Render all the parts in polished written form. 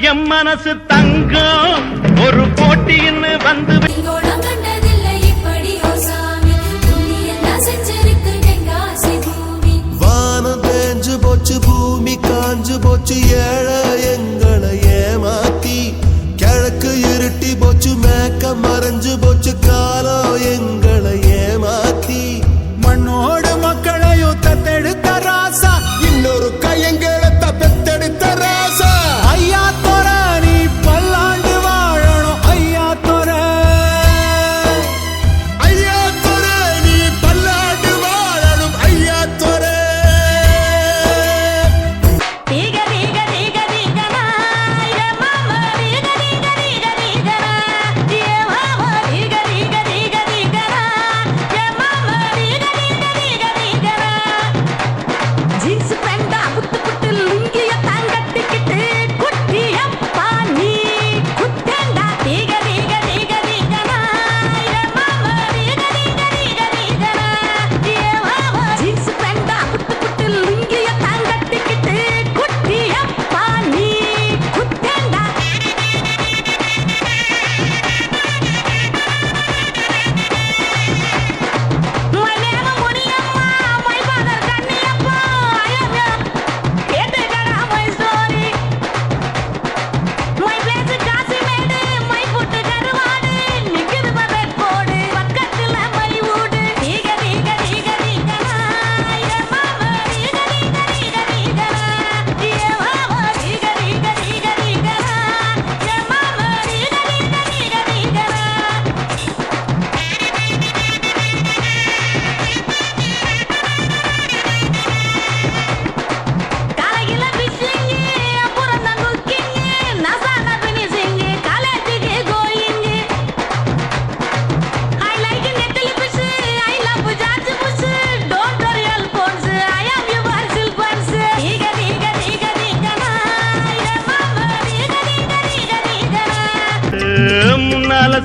M மனசு தங்கம் ஒரு போட்டின்னு வந்து வானம் தேஞ்சு போச்சு பூமி காஞ்சு போச்சு ஏழை எங்களை ஏமாத்தி கிழக்கு இருட்டி போச்சு மேக்க மறைஞ்சு போச்சு காலம் எங்களை ஏமாத்தி மண்ணோடு மக்களையும் தத்தெடுத்த ராசா இன்னொரு கையங்களை தத்தெடுத்த ராசா ஐயா தோற நீ பல்லாண்டு வாழணும் ஐயா தோற ஐயா தோற நீ பல்லாண்டு வாழணும் ஐயா தோற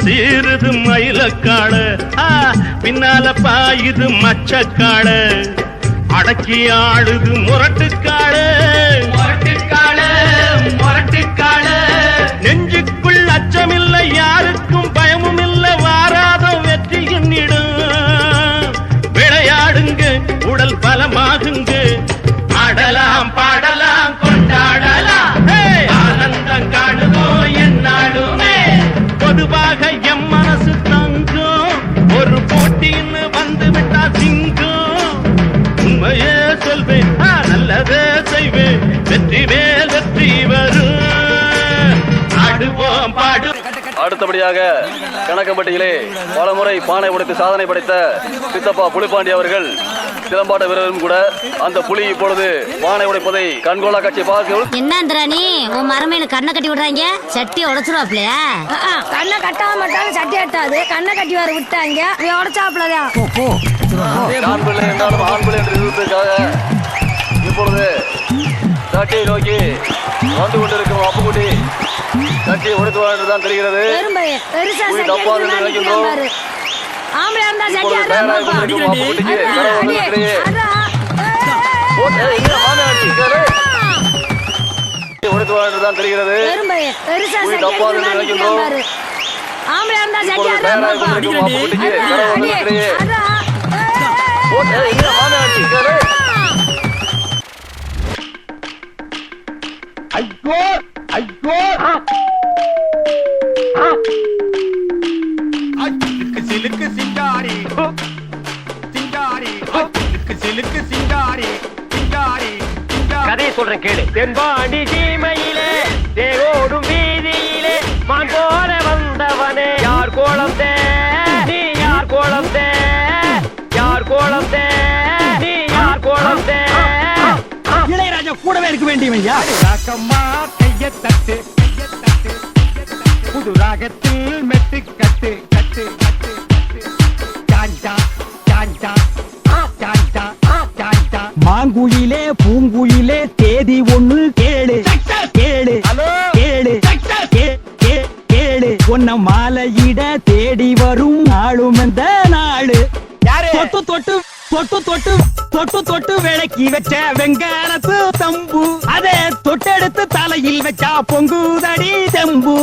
சீருது மயிலக்காள பின்னால பாயுது மச்சக்காள அடக்கி ஆடுது முரட்டுக்காள முரட்டுக்காள முரட்டுக்காள நெஞ்சுக்குள் அச்சமில்லை யாருக்கும் பயமும் இல்லை வாராத வெற்றி என்னிடும் விளையாடுங்க உடல் பலமாகுங்க ஆடலாம் பாடலாம் கொண்டாடலாம் ஆனந்தம் காணுவோம் என்னாலுமே பொதுவாக எம் மனசு தங்கம் ஒரு போட்டின்னு வந்து விட்டா சிங்கம் உண்மையே சொல்வேன் நல்லதே செய்வேன் வெற்றி மேல் வெற்றி வரும் ஆடுவோம் பாடு. அடுத்தபடியாக கணக்கம்பட்டியிலே பலமுறை பானை உடைத்து சாதனை படைத்த சித்தப்பா புலிப்பாண்டி அவர்கள் சிலம்பாட்ட வீரரும் கூட அந்த புலி இப்பொழுது பானை உடைப்பதை கண்கோலா காட்சி பார்க்க என்ன நீ உன் மரமேனு கண்ணை கட்டி விடுறாங்க சட்டி உடைச்சிருவாப்லையா கண்ணை கட்டாம மாட்டாலும் சட்டி எட்டாது கண்ணை கட்டி வர விட்டாங்க உடைச்சாப்லதான் ஆண் பிள்ளை என்றாலும் ஆண் பிள்ளை என்று இருப்பதற்காக இப்பொழுது சட்டியை நோக்கி வந்து கொண்டிருக்கும் அப்புக்குட்டி சட்டியை உடைத்துவார் என்றுதான் தெரிகிறது. உடைத்துவார் என்றுதான் தெரிகிறது. ஐயோ ஐயோ சிலுக்கு சிங்காரி சிங்காரி சிலுக்கு சிங்காரி சிங்காரி கதையை சொல்றேன் கேளு. தென்பாண்டி சீமையிலே தேரோடும் வீதியிலே மான் போல வந்தவனே யார் கோலம் தே நீ யார் கோலம் தே யார் கோலம் தே நீ யார் கோலம் தே இளையராஜா கூடவே இருக்க வேண்டியவையா ராக்கம்மா கைய தட்டு புது ராகத்தில் மெட்டு கட்டு கட்டு கட்டு சாஞ்சா சாஞ்சா சாஞ்சா சாஞ்சா மாங்குயிலே பூங்குயிலே தேதி ஒண்ணு கேளு கேளு கேளு கேளு உன்ன மாலையிட தேடி வரும் நாளும் இந்த நாளு தொட்டு தொட்டு தொட்டு தொட்டு தொட்டு தொட்டு விளக்கி வச்ச வெங்காலத்து தம்பு அதே தொட்டெடுத்து தலை வாயில் வச்சா பொங்குதடி தெம்பு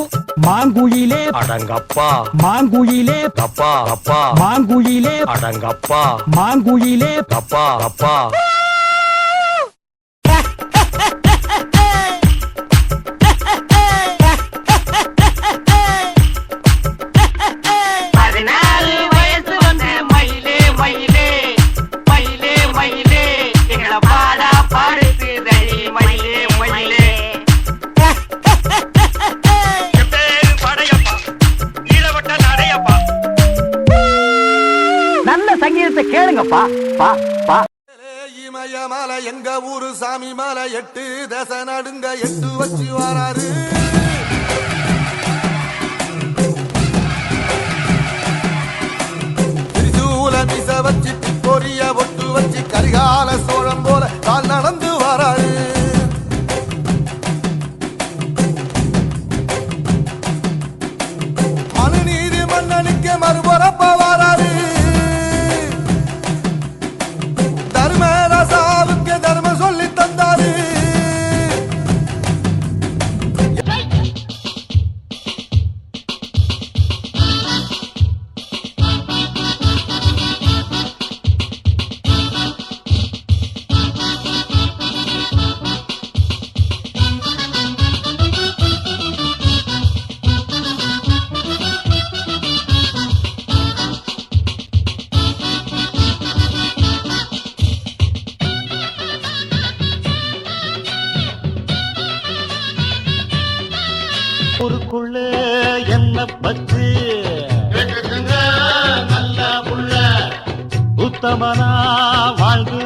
மாங்குயிலே அடங்கப்பா மாங்குயிலே அப்பா அப்பா மாங்குயிலே அடங்கப்பா மாங்குயிலே அப்பா அப்பா நல்ல சங்கீதத்தை கேளுங்கப்பா பா பா இமயமலை எங்க ஊரு சாமி மலை 8 தசை நடுங்க 8 வச்சு வராரு திரிசூல மிச வச்சு பொரிய ஒட்டு வச்சு கரிகால சோழம் போல கால் நடந்து வராரு மனுநீதி மன்னனுக்கு மறுபுறப்ப வராரு தர்மராசாவுக்கு தர்மம் சொல்லி தந்தாரு ஊருக்குள்ள என்ன பச்சு நல்ல புள்ள உத்தமனா வாழ்ந்து